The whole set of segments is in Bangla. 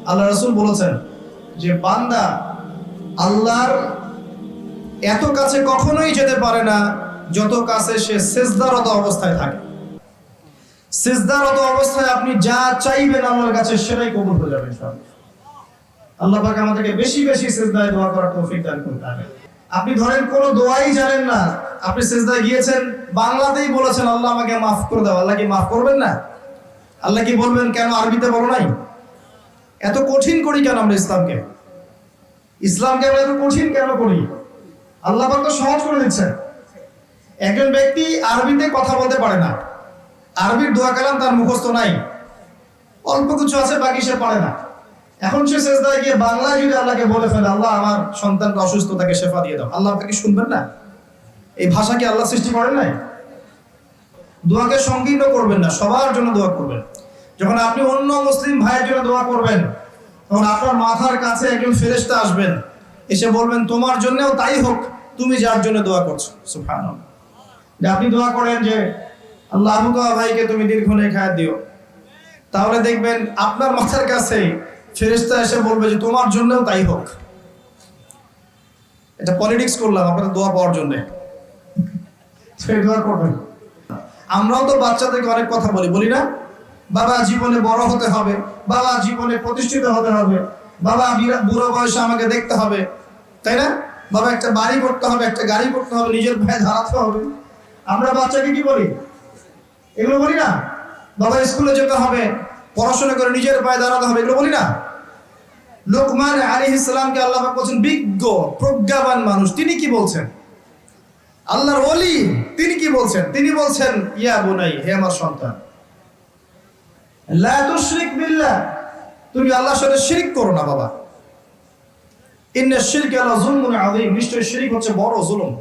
আল্লাহ রাসূল বলেছেন যে বান্দা আল্লাহর এত কাছে কখনোই যেতে পারে না যত কাছে সে সিজদারত অবস্থায় থাকে। সিজদারত অবস্থায় আপনি যা চাইবেন আল্লাহর কাছে সেটাই কবুল হয়ে যাবে ইনশাআল্লাহ। আল্লাহ পাক আমাদেরকে বেশি বেশি সিজদায় দোয়া করার তৌফিক দান করুন। আপনি ধরেন কোনো দোয়াই জানেন না, আপনি সিজদায় গিয়েছেন, বাংলাতেই বলেছেন আল্লাহ আমাকে মাফ করে দাও, আল্লাহ কি মাফ করবেন না? আল্লাহ কি বলবেন কেন আরবিতে বলো নাই? এত কঠিন করি কেন আমরা ইসলামকে? ইসলামকে আমরা এত কঠিন কেন করি? আল্লাহ পাক তো সহজ করে দিচ্ছেন। একজন ব্যক্তি আরবিতে কথা বলতে পারে না, আরবির দোয়া কালাম তার মুখস্থ নাই, অল্প কিছু আছে বাকি সে পারে না। এখন সে সিজদায় গিয়ে বাংলায় যদি আল্লাহকে বলে ফেলে আল্লাহ আমার সন্তানটা অসুস্থ, তাকে শেফা দিয়ে দাও, আল্লাহ আপনাকে শুনবেন না? এই ভাষা কি আল্লাহ সৃষ্টি করেন নাই? দোয়াকে সংকীর্ণ করবেন না, সবার জন্য দোয়া করবেন। যখন আপনি অন্য মুসলিম ভাইয়ের জন্য দোয়া করবেন তখন আপনার মাথার কাছে একজন ফেরেশতা আসবেন, এসে বলবেন তোমার জন্যও তাই হোক, তুমি যার জন্য দোয়া করছো। সুবহানাল্লাহ। যে আপনি দোয়া করেন যে আল্লাহ আবু তোহা ভাইকে তুমি দীর্ঘনেক হায়াত দিও, তাহলে দেখবেন আপনার মাথার কাছে ফেরেশতা এসে বলবে যে তোমার জন্যও তাই হোক। এটা পলিটিক্স করলাম আপনাদের দোয়া পাওয়ার জন্য, সেই দোয়া করবেন। আমরাও তো বাচ্চাদেরকে অনেক কথা বলি না? বাবা জীবনে বড় হতে হবে, বাবা জীবনে প্রতিষ্ঠিত হতে হবে, বাবা বুড়ো বয়সে আমাকে দেখতে হবে, তাই না? বাবা একটা বাড়ি করতে হবে, একটা গাড়ি করতে হবে, নিজের পায়ে দাঁড়াতে হবে। আমরা বাচ্চাকে কি বলি? এগুলো বলি না? বাবা স্কুলে যেতে হবে, পড়াশোনা করে নিজের পায়ে দাঁড়াতে হবে, এগুলো বলি না? লোকমান আলাইহিস সালামকে আল্লাহ পাক বলেছেন বিজ্ঞ প্রজ্ঞাবান মানুষ, তিনি কি বলছেন? আল্লাহর ওলি তিনি কি বলছেন? তিনি বলছেন ইয়া বুনাই, হে আমার সন্তান, লা তুশরিক বিল্লাহ, তুমি আল্লাহর সাথে শিরক করো না বাবা। ইন্নাশ শিরকা লাযুলমুন আযীম, নিশ্চয়ই শিরক হচ্ছে বড় জুলুম।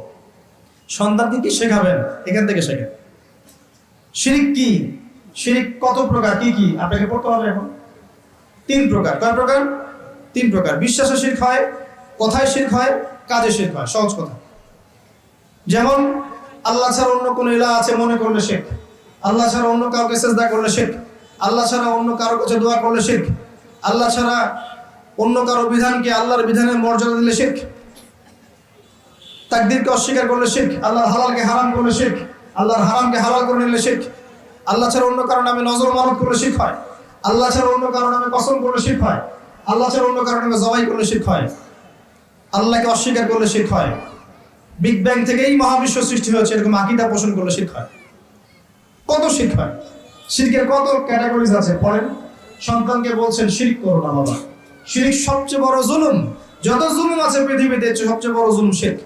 সন্তানকে কি শেখাবেন? এখান থেকে শেখেন শিরক কি, শিরক কত প্রকার, কি কি আপনাকে পড়তে হবে এখন। 3 প্রকার। কয় প্রকার? 3 প্রকার। বিশ্বাসে শিরক হয়, কথায় শিরক হয়, কাজে শিরক হয়। সহজ কথা, যেমন আল্লাহ ছাড়া অন্য কোন ইলাহ আছে মনে করলে শিরক, আল্লাহ ছাড়া অন্য কাউকে সিজদা করলে শিরক, আল্লাহ ছাড়া অন্য কারো কাছে দোয়া করলে শিরক, আল্লাহ ছাড়া অন্য কারো বিধানকে আল্লাহর বিধানের মর্যাদা দিলে শিরক, তাকদীরকে অস্বীকার করলে শিরক, আল্লাহর হালালকে হারাম করলে শিরক, আল্লাহর হারামকে হালাল করে নিলে শিরক, আল্লাহ ছাড়া অন্য কারো নামে নজর মানত করলে শিরক হয়, আল্লাহ ছাড়া অন্য কারো নামে কসম করলে শিরক হয়, আল্লাহ ছাড়া অন্য কারো নামে জবাই করলে শিরক হয়, আল্লাহকে অস্বীকার করলে শিরক হয়, বিগ ব্যাং থেকেই মহাবিশ্ব সৃষ্টি হয়েছে এরকম আকীদা পোষণ করলে শিরক হয়। কত শিরক হয়, শিরকের কত ক্যাটাগরিজ আছে পড়েন। সন্তানকে বলছেন শিরক করো না বাবা, শিরক সবচেয়ে বড় জুলুম। যত জুলুম আছে পৃথিবীতে সবচেয়ে বড় জুলুম শিরক।